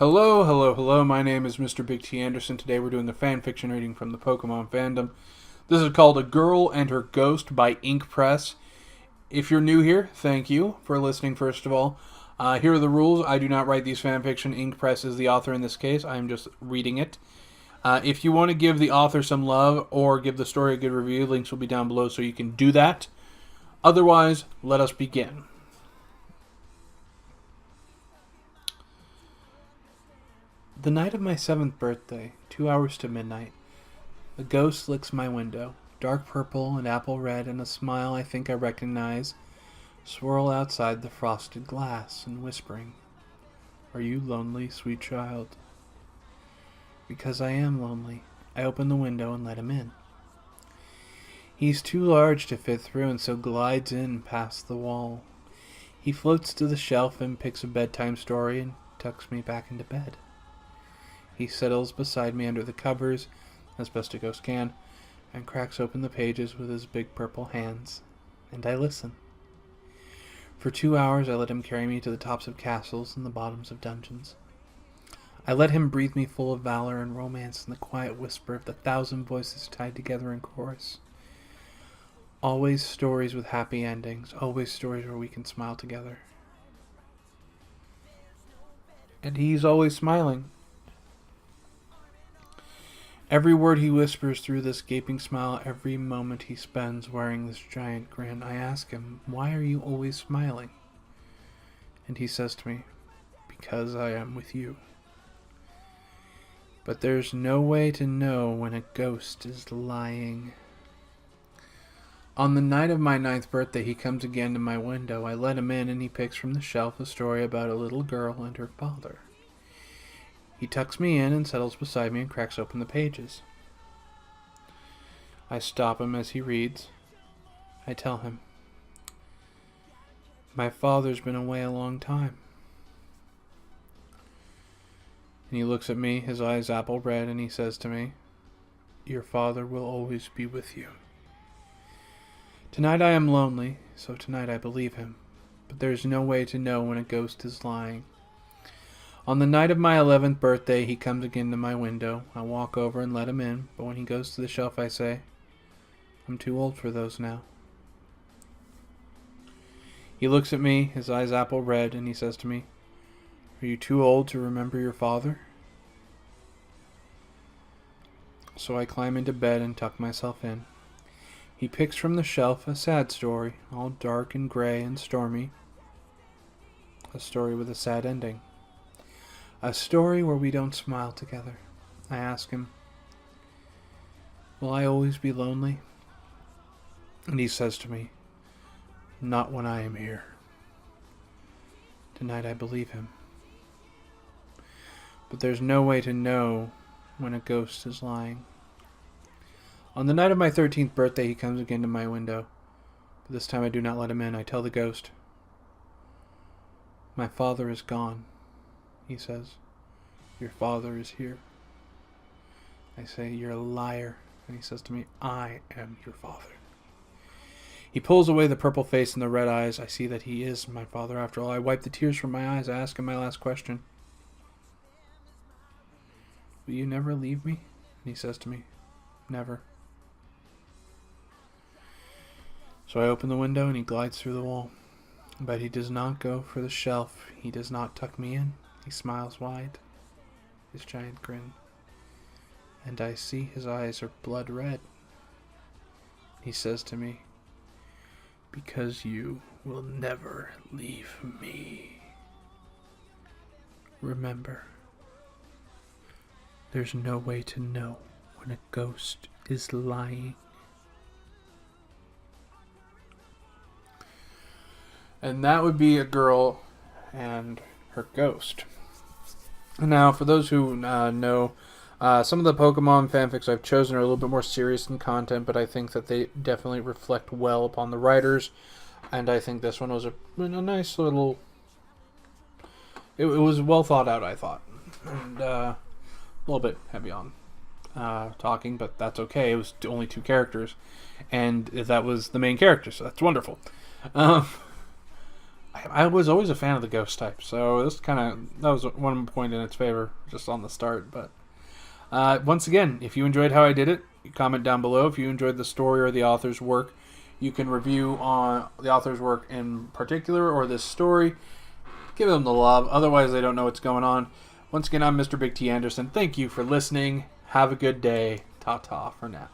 Hello, hello, hello. My name is Mr. Big T Anderson. Today we're doing a fan fiction reading from the Pokemon fandom. This is called A Girl and Her Ghost by Inkpress. If you're new here, thank you for listening, first of all. Here are the rules. I do not write these fan fiction. Inkpress is the author in this case. I am just reading it. If you want to give the author some love or give the story a good review, links will be down below so you can do that. Otherwise, let us begin. The night of my 7th birthday, 2 hours to midnight, a ghost licks my window. Dark purple and apple red and a smile I think I recognize swirl outside the frosted glass and whispering, "Are you lonely, sweet child?" Because I am lonely, I open the window and let him in. He's too large to fit through and so glides in past the wall. He floats to the shelf and picks a bedtime story and tucks me back into bed. He settles beside me under the covers, as best a ghost can, and cracks open the pages with his big purple hands. And I listen. For 2 hours I let him carry me to the tops of castles and the bottoms of dungeons. I let him breathe me full of valor and romance in the quiet whisper of the 1,000 voices tied together in chorus. Always stories with happy endings, always stories where we can smile together. And he's always smiling. Every word he whispers through this gaping smile, every moment he spends wearing this giant grin. I ask him, "Why are you always smiling?" And he says to me, "Because I am with you." But there's no way to know when a ghost is lying. On the night of my 9th birthday, he comes again to my window. I let him in and he picks from the shelf a story about a little girl and her father. He tucks me in and settles beside me and cracks open the pages. I stop him as he reads. I tell him, "My father's been away a long time." And he looks at me, his eyes apple red, and he says to me, "Your father will always be with you." Tonight I am lonely, so tonight I believe him. But there's no way to know when a ghost is lying. On the night of my 11th birthday, he comes again to my window. I walk over and let him in, but when he goes to the shelf, I say, "I'm too old for those now." He looks at me, his eyes apple red, and he says to me, "Are you too old to remember your father?" So I climb into bed and tuck myself in. He picks from the shelf a sad story, all dark and gray and stormy. A story with a sad ending. A story where we don't smile together. I ask him, "Will I always be lonely?" And he says to me, "Not when I am here." Tonight I believe him. But there's no way to know when a ghost is lying. On the night of my 13th birthday, he comes again to my window. But this time I do not let him in. I tell the ghost, "My father is gone." He says, "Your father is here." I say, "You're a liar." And he says to me, "I am your father." He pulls away the purple face and the red eyes. I see that he is my father after all. I wipe the tears from my eyes. I ask him my last question. "Will you never leave me?" And he says to me, "Never." So I open the window and he glides through the wall. But he does not go for the shelf. He does not tuck me in. He smiles wide, his giant grin. And I see his eyes are blood red. He says to me, "Because you will never leave me. Remember, there's no way to know when a ghost is lying." And that would be A Girl and Her Ghost. Now, for those who know, some of the Pokemon fanfics I've chosen are a little bit more serious in content, but I think that they definitely reflect well upon the writers. And I think this one was a nice little... It was well thought out, I thought. And a little bit heavy on talking, but that's okay. It was only 2 characters. And that was the main character, so that's wonderful. I was always a fan of the ghost type, so that was one point in its favor just on the start. But once again, if you enjoyed how I did it, comment down below. If you enjoyed the story or the author's work, you can review on the author's work in particular or this story. Give them the love. Otherwise, they don't know what's going on. Once again, I'm Mr. Big T Anderson. Thank you for listening. Have a good day. Ta-ta for now.